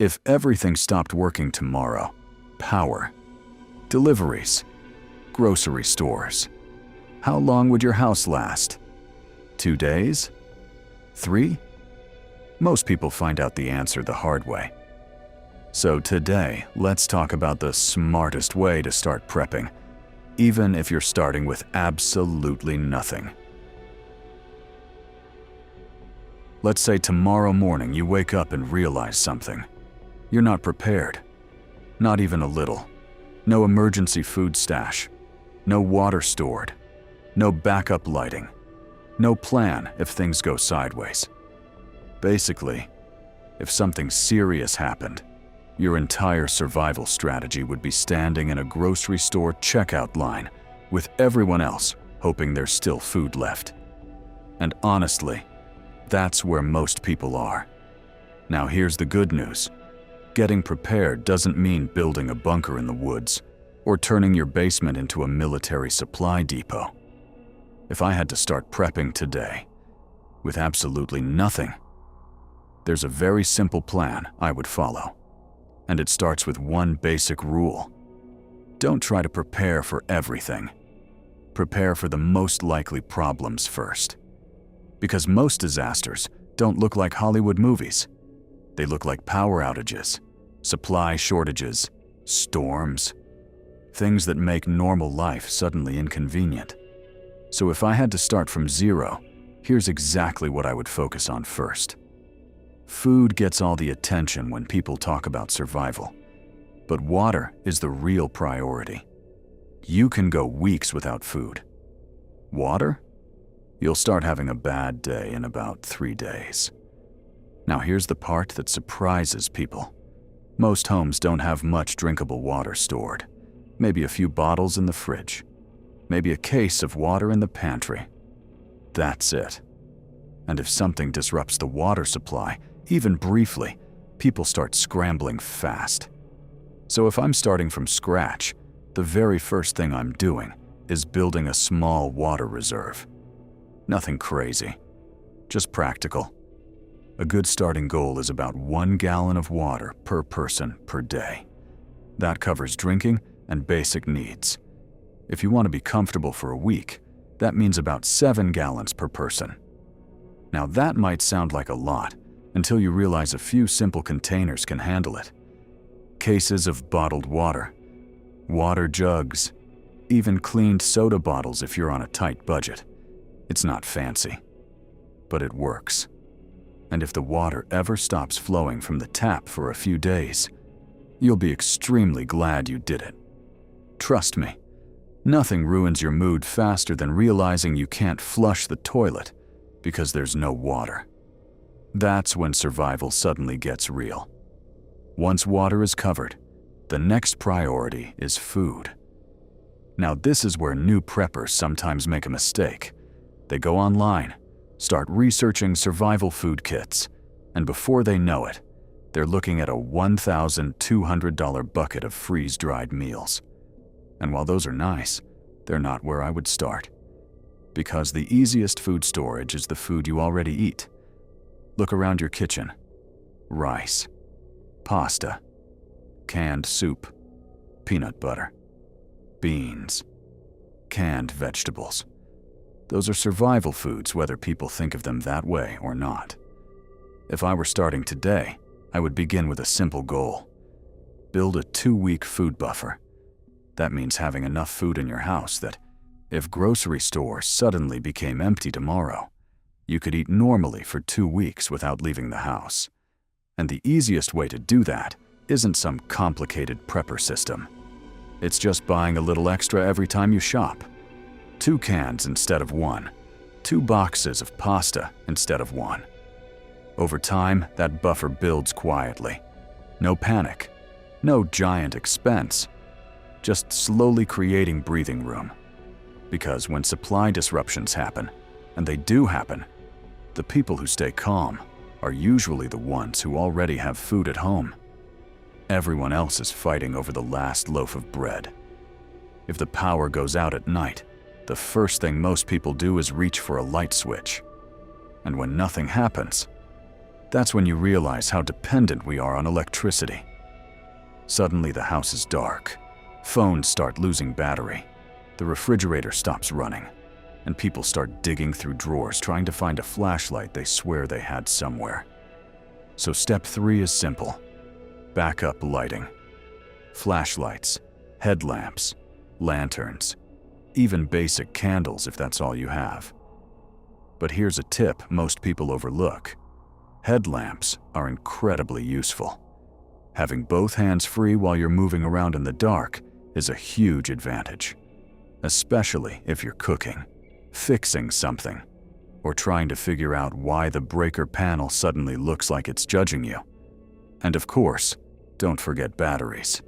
If everything stopped working tomorrow, power, deliveries, grocery stores, how long would your house last? 2 days? 3? Most people find out the answer the hard way. So today, let's talk about the smartest way to start prepping, even if you're starting with absolutely nothing. Let's say tomorrow morning you wake up and realize something. You're not prepared. Not even a little. No emergency food stash. No water stored. No backup lighting. No plan if things go sideways. Basically, if something serious happened, your entire survival strategy would be standing in a grocery store checkout line with everyone else hoping there's still food left. And honestly, that's where most people are. Now here's the good news. Getting prepared doesn't mean building a bunker in the woods or turning your basement into a military supply depot. If I had to start prepping today with absolutely nothing, there's a very simple plan I would follow. And it starts with one basic rule. Don't try to prepare for everything. Prepare for the most likely problems first. Because most disasters don't look like Hollywood movies. They look like power outages, supply shortages, storms, things that make normal life suddenly inconvenient. So if I had to start from zero, here's exactly what I would focus on first. Food gets all the attention when people talk about survival, but water is the real priority. You can go weeks without food. Water? You'll start having a bad day in about 3 days. Now here's the part that surprises people. Most homes don't have much drinkable water stored. Maybe a few bottles in the fridge. Maybe a case of water in the pantry. That's it. And if something disrupts the water supply, even briefly, people start scrambling fast. So if I'm starting from scratch, the very first thing I'm doing is building a small water reserve. Nothing crazy, just practical. A good starting goal is about 1 gallon of water per person per day. That covers drinking and basic needs. If you want to be comfortable for a week, that means about 7 gallons per person. Now that might sound like a lot, until you realize a few simple containers can handle it. Cases of bottled water, water jugs, even cleaned soda bottles if you're on a tight budget. It's not fancy, but it works. And if the water ever stops flowing from the tap for a few days, you'll be extremely glad you did it. Trust me, nothing ruins your mood faster than realizing you can't flush the toilet because there's no water. That's when survival suddenly gets real. Once water is covered, the next priority is food. Now this is where new preppers sometimes make a mistake. They go online, start researching survival food kits, and before they know it, they're looking at a $1,200 bucket of freeze-dried meals. And while those are nice, they're not where I would start. Because the easiest food storage is the food you already eat. Look around your kitchen. Rice, pasta, canned soup, peanut butter, beans, canned vegetables. Those are survival foods whether people think of them that way or not. If I were starting today, I would begin with a simple goal. Build a 2-week food buffer. That means having enough food in your house that, if grocery stores suddenly became empty tomorrow, you could eat normally for 2 weeks without leaving the house. And the easiest way to do that isn't some complicated prepper system. It's just buying a little extra every time you shop. 2 cans instead of 1. 2 boxes of pasta instead of 1. Over time, that buffer builds quietly. No panic. No giant expense. Just slowly creating breathing room. Because when supply disruptions happen, and they do happen, the people who stay calm are usually the ones who already have food at home. Everyone else is fighting over the last loaf of bread. If the power goes out at night, the first thing most people do is reach for a light switch. And when nothing happens, That's when you realize how dependent we are on electricity. Suddenly the house is dark. Phones start losing battery. The refrigerator stops running. And people start digging through drawers trying to find a flashlight they swear they had somewhere. So step 3 is simple. Backup lighting. Flashlights, headlamps, lanterns, even basic candles if that's all you have. But here's a tip most people overlook. Headlamps are incredibly useful. Having both hands free while you're moving around in the dark is a huge advantage, especially if you're cooking, fixing something, or trying to figure out why the breaker panel suddenly looks like it's judging you. And of course, don't forget batteries.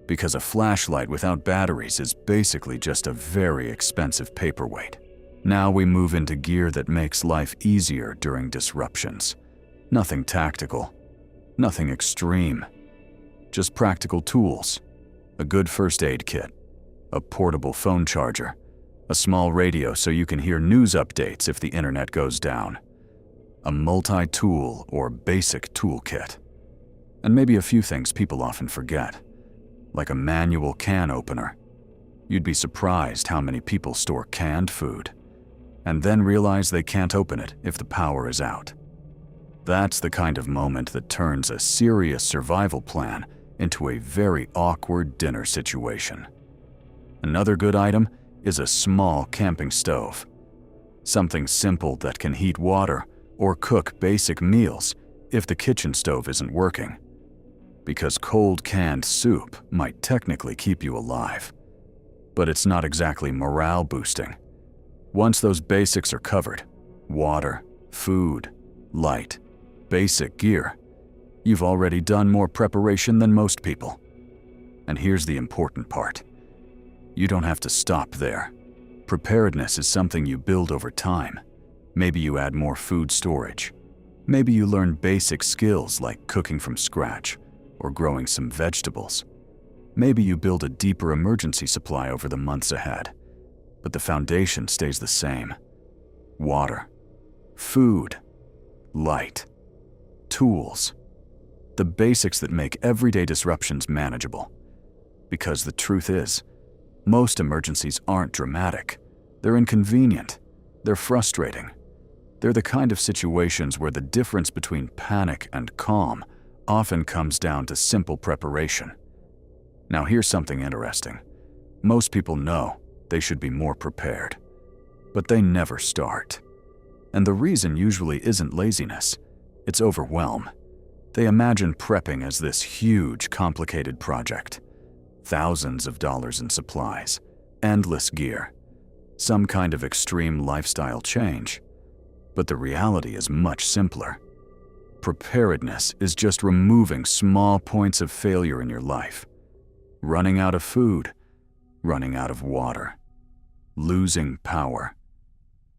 Because a flashlight without batteries is basically just a very expensive paperweight. Now we move into gear that makes life easier during disruptions. Nothing tactical, nothing extreme, just practical tools, a good first aid kit, a portable phone charger, a small radio so you can hear news updates if the internet goes down, a multi-tool or basic toolkit, and maybe a few things people often forget, like a manual can opener. You'd be surprised how many people store canned food and then realize they can't open it if the power is out. That's the kind of moment that turns a serious survival plan into a very awkward dinner situation. Another good item is a small camping stove. Something simple that can heat water or cook basic meals if the kitchen stove isn't working. Because cold canned soup might technically keep you alive, but it's not exactly morale boosting. Once those basics are covered, water, food, light, basic gear, you've already done more preparation than most people. And here's the important part. You don't have to stop there. Preparedness is something you build over time. Maybe you add more food storage. Maybe you learn basic skills like cooking from scratch or growing some vegetables. Maybe you build a deeper emergency supply over the months ahead. But the foundation stays the same. Water, food, light, tools. The basics that make everyday disruptions manageable. Because the truth is, most emergencies aren't dramatic. They're inconvenient. They're frustrating. They're the kind of situations where the difference between panic and calm often comes down to simple preparation. Now here's something interesting. Most people know they should be more prepared, but they never start. And the reason usually isn't laziness, it's overwhelm. They imagine prepping as this huge, complicated project. Thousands of dollars in supplies, endless gear, some kind of extreme lifestyle change. But the reality is much simpler. Preparedness is just removing small points of failure in your life. Running out of food, running out of water, losing power.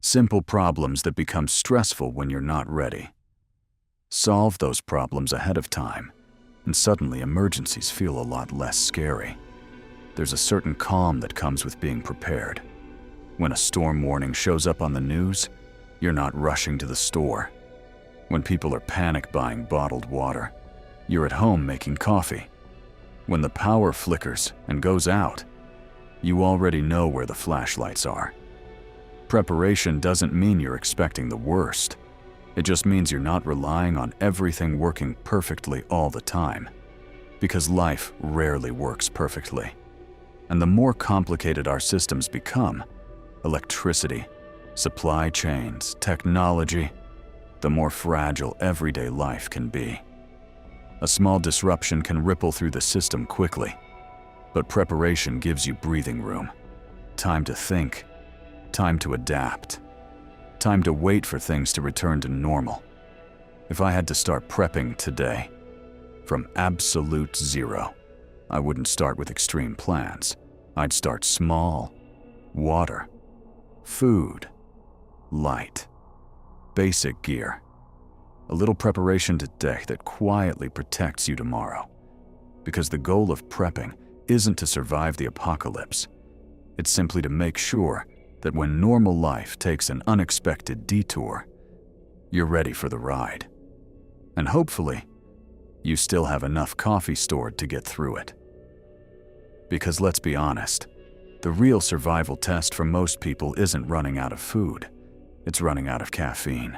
Simple problems that become stressful when you're not ready. Solve those problems ahead of time, and suddenly emergencies feel a lot less scary. There's a certain calm that comes with being prepared. When a storm warning shows up on the news, you're not rushing to the store. When people are panic buying bottled water, you're at home making coffee. When the power flickers and goes out, you already know where the flashlights are. Preparation doesn't mean you're expecting the worst. It just means you're not relying on everything working perfectly all the time. Because life rarely works perfectly. And the more complicated our systems become, electricity, supply chains, technology, the more fragile everyday life can be. A small disruption can ripple through the system quickly, but preparation gives you breathing room, time to think, time to adapt, time to wait for things to return to normal. If I had to start prepping today, from absolute zero, I wouldn't start with extreme plans. I'd start small. Water, food, light, basic gear. A little preparation today that quietly protects you tomorrow. Because the goal of prepping isn't to survive the apocalypse. It's simply to make sure that when normal life takes an unexpected detour, you're ready for the ride. And hopefully, you still have enough coffee stored to get through it. Because let's be honest, the real survival test for most people isn't running out of food, it's running out of caffeine.